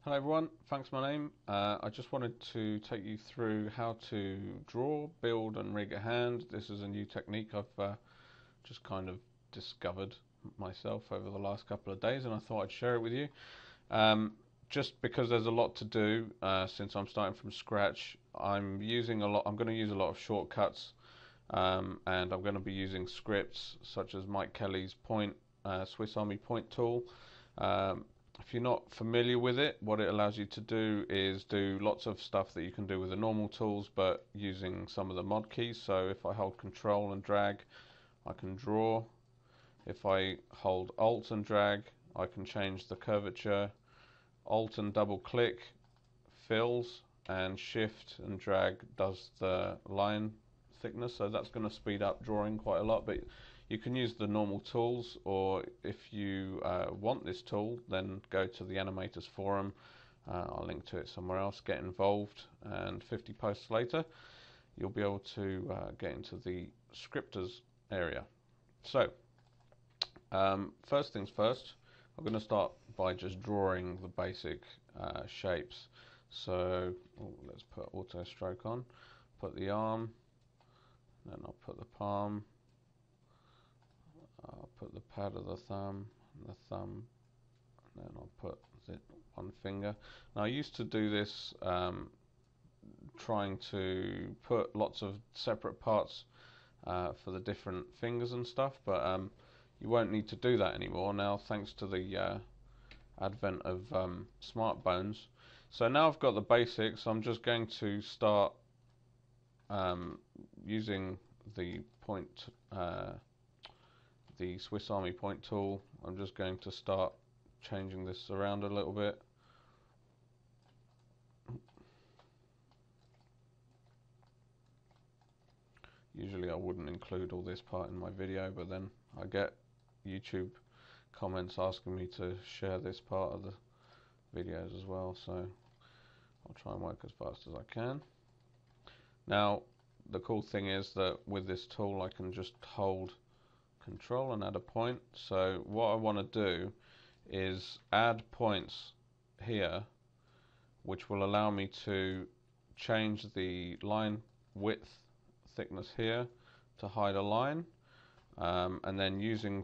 Hello everyone, thanks for my name. I just wanted to take you through how to draw, build and rig a hand. This is a new technique I've just kind of discovered myself over the last couple of days, and I thought I'd share it with you. Um, just because there's a lot to do, since I'm starting from scratch, I'm going to use a lot of shortcuts, and I'm going to be using scripts such as Mike Kelly's Swiss Army point tool. Um, if you're not familiar with it, what it allows you to do is do lots of stuff that you can do with the normal tools, but using some of the mod keys. So if I hold Control and drag, I can draw. If I hold Alt and drag, I can change the curvature. Alt and double click fills, and Shift and drag does the line thickness. So that's going to speed up drawing quite a lot, but you can use the normal tools, or if you want this tool, then go to the animators forum. I'll link to it somewhere else. Get involved, and 50 posts later you'll be able to get into the scripters area. So first things first, I'm going to start by just drawing the basic shapes. So let's put auto stroke on, put the arm, then I'll put the palm, I'll put the pad of the thumb, and the thumb, and then I'll put the one finger. Now I used to do this trying to put lots of separate parts for the different fingers and stuff, but you won't need to do that anymore now, thanks to the advent of smart bones. So now I've got the basics. I'm just going to start using the the Swiss Army point tool. I'm just going to start changing this around a little bit. Usually I wouldn't include all this part in my video, but then I get YouTube comments asking me to share this part of the videos as well, so I'll try and work as fast as I can. Now the cool thing is that with this tool I can just hold Control and add a point. So what I want to do is add points here, which will allow me to change the line width thickness here to hide a line, and then using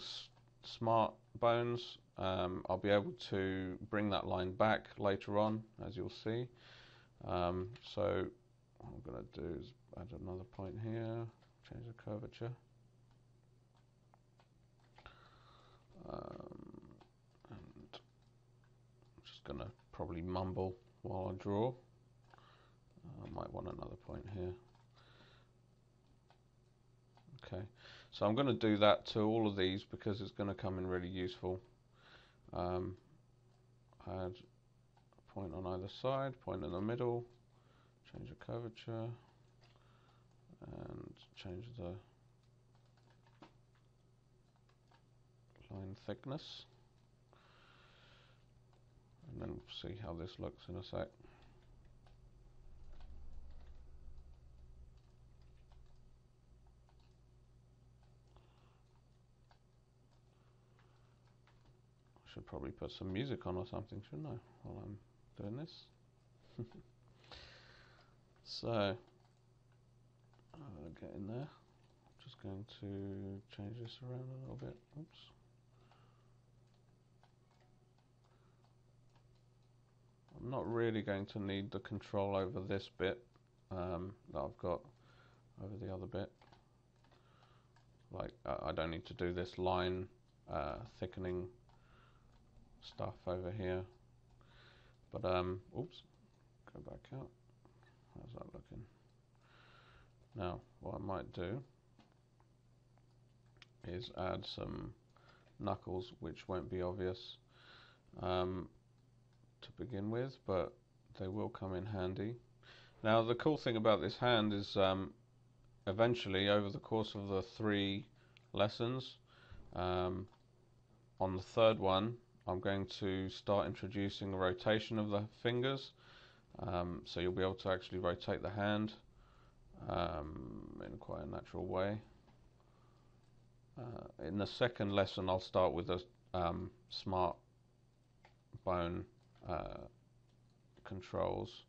smart bones I'll be able to bring that line back later on, as you'll see. So what I'm going to do is add another point here, change the curvature, and I'm just going to probably mumble while I draw. I might want another point here. Okay, so I'm going to do that to all of these because it's going to come in really useful. Add a point on either side, point in the middle, change the curvature, and change the line thickness, and then we'll see how this looks in a sec. Should probably put some music on or something, shouldn't I, while I'm doing this? So, get in there. Just going to change this around a little bit. Oops. I'm not really going to need the control over this bit that I've got over the other bit. Like, I don't need to do this line thickening stuff over here, but oops, go back out. How's that looking? Now what I might do is add some knuckles, which won't be obvious to begin with, but they will come in handy. Now the cool thing about this hand is eventually, over the course of the 3 lessons, on the 3rd one I'm going to start introducing the rotation of the fingers, so you'll be able to actually rotate the hand in quite a natural way. In the 2nd lesson I'll start with a smart bone controls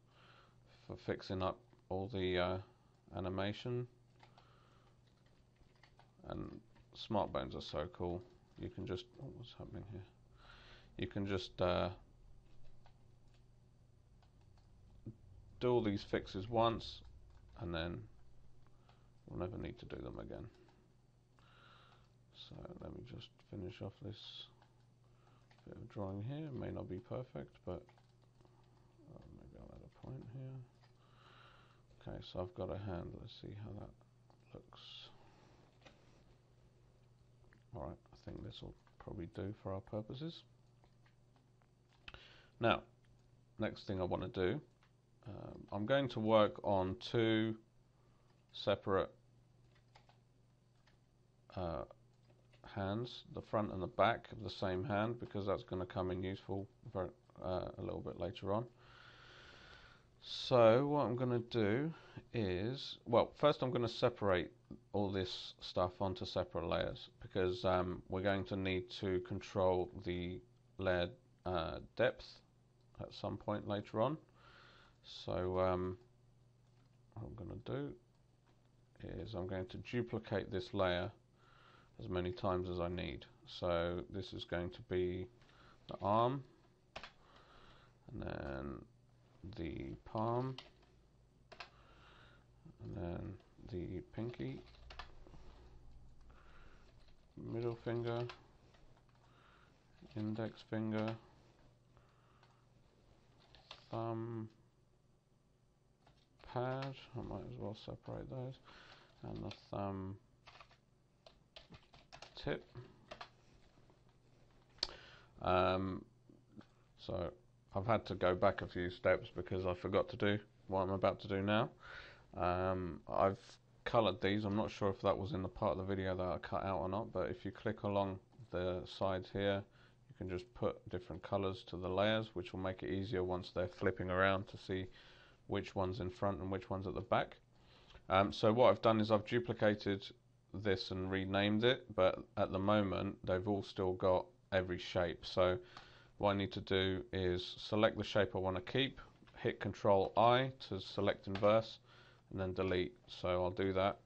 for fixing up all the animation. And smart bones are so cool. You can just, oh, what's happening here? You can just do all these fixes once, and then we'll never need to do them again. So let me just finish off this bit of drawing here. It may not be perfect, but maybe I'll add a point here. Okay, so I've got a hand. Let's see how that looks. Alright, I think this will probably do for our purposes. Now, next thing I want to do, I'm going to work on two separate hands, the front and the back of the same hand, because that's going to come in useful a little bit later on. So what I'm going to do is, well, first I'm going to separate all this stuff onto separate layers, because we're going to need to control the layer depth at some point later on. So what I'm going to do is I'm going to duplicate this layer as many times as I need. So this is going to be the arm, and then the palm, and then the pinky, middle finger, index finger, thumb, pad, I might as well separate those, and the thumb tip. So I've had to go back a few steps because I forgot to do what I'm about to do now. I've coloured these. I'm not sure if that was in the part of the video that I cut out or not, but if you click along the sides here, you can just put different colours to the layers, which will make it easier once they're flipping around to see which one's in front and which one's at the back. So what I've done is I've duplicated this and renamed it, but at the moment they've all still got every shape. So what I need to do is select the shape I want to keep, hit Control I to select inverse, and then delete. So I'll do that,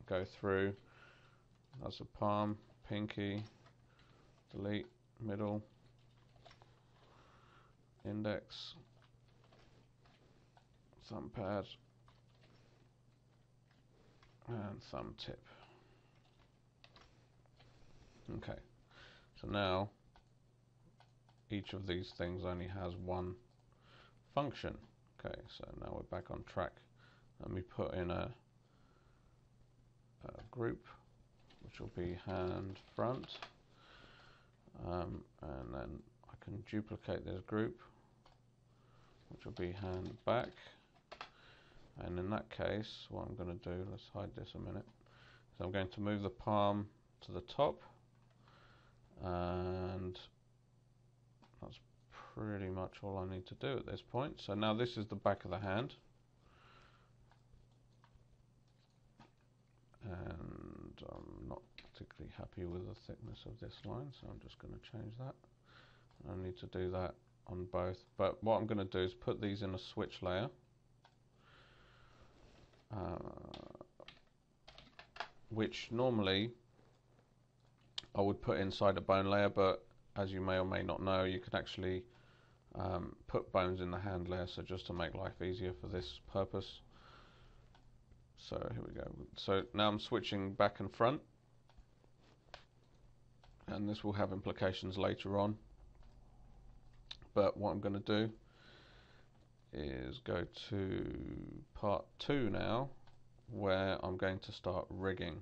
go through, that's a palm, pinky, delete, middle, index, thumb pad, and thumb tip. Okay, so now each of these things only has one function. Okay, so now we're back on track. Let me put in a group, which will be hand front, and then I can duplicate this group, which will be hand back. And in that case, what I'm going to do, let's hide this a minute, so I'm going to move the palm to the top, and that's pretty much all I need to do at this point. So now this is the back of the hand, and I'm not particularly happy with the thickness of this line, so I'm just going to change that. I need to do that on both, but what I'm going to do is put these in a switch layer. Which normally I would put inside a bone layer, but as you may or may not know, you can actually put bones in the hand layer, so just to make life easier for this purpose. So here we go. So now I'm switching back and front, and this will have implications later on, but what I'm going to do is go to part 2 now, where I'm going to start rigging.